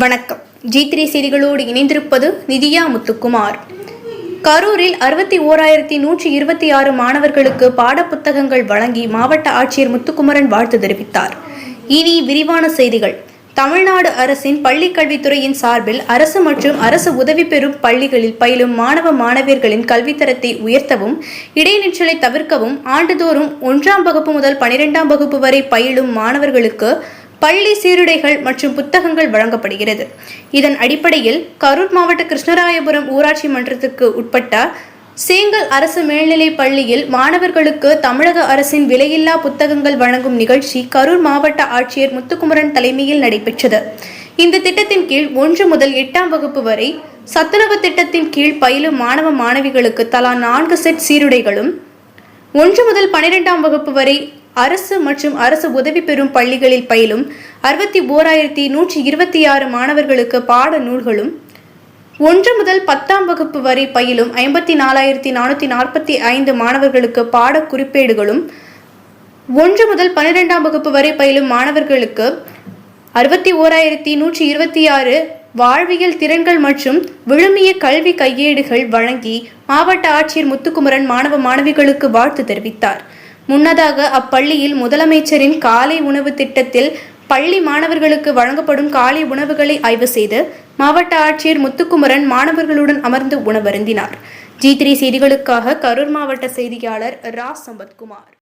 வணக்கம். G3 செய்திகளோடு இணைந்திருப்பது நிதியா முத்துக்குமார். கரூரில் 61,126 மாணவர்களுக்கு பாடப்புத்தகங்கள் வழங்கி மாவட்ட ஆட்சியர் முத்துக்குமரன் வாழ்த்து தெரிவித்தார். இனி விரிவான செய்திகள். தமிழ்நாடு அரசின் பள்ளிக்கல்வித்துறையின் சார்பில் அரசு மற்றும் அரசு உதவி பெறும் பள்ளிகளில் பயிலும் மாணவ மாணவியர்களின் கல்வித்தரத்தை உயர்த்தவும், இடைநிற்றலை தவிர்க்கவும் ஆண்டுதோறும் 1ஆம் வகுப்பு முதல் 12ஆம் வகுப்பு வரை பயிலும் மாணவர்களுக்கு பள்ளி சீருடைகள் மற்றும் புத்தகங்கள் வழங்கப்படுகிறது. இதன் அடிப்படையில் கரூர் மாவட்ட கிருஷ்ணராயபுரம் ஊராட்சி மன்றத்துக்கு உட்பட்ட சேங்கல் அரசு மேல்நிலைப் பள்ளியில் மாணவர்களுக்கு தமிழக அரசின் விலையில்லா புத்தகங்கள் வழங்கும் நிகழ்ச்சி கரூர் மாவட்ட ஆட்சியர் முத்துக்குமரன் தலைமையில் நடைபெற்றது. இந்த திட்டத்தின் கீழ் 1 முதல் 8ஆம் வகுப்பு வரை சத்துணவு திட்டத்தின் கீழ் பயிலும் மாணவ மாணவிகளுக்கு தலா 4 செட் சீருடைகளும், 1 முதல் 12ஆம் வகுப்பு வரை அரசு மற்றும் அரசு உதவி பெறும் பள்ளிகளில் பயிலும் 61,126 மாணவர்களுக்கு பாட நூல்களும், 1 முதல் 10ஆம் வகுப்பு வரை பயிலும் 54,445 மாணவர்களுக்கு பாட குறிப்பேடுகளும், 1 முதல் 12ஆம் வகுப்பு வரை பயிலும் மாணவர்களுக்கு 61,126 வாழ்வியல் திறன்கள் மற்றும் விழுமிய கல்வி கையேடுகள் வழங்கி மாவட்ட ஆட்சியர் முத்துக்குமரன் மாணவ மாணவிகளுக்கு வாழ்த்து தெரிவித்தார். முன்னதாக அப்பள்ளியில் முதலமைச்சரின் காலை உணவு திட்டத்தில் பள்ளி மாணவர்களுக்கு வழங்கப்படும் காலை உணவுகளை ஆய்வு செய்து மாவட்ட ஆட்சியர் முத்துக்குமரன் மாணவர்களுடன் அமர்ந்து உணவருந்தினார். G3 செய்திகளுக்காக கரூர் மாவட்ட செய்தியாளர் ரா சம்பத்குமார்.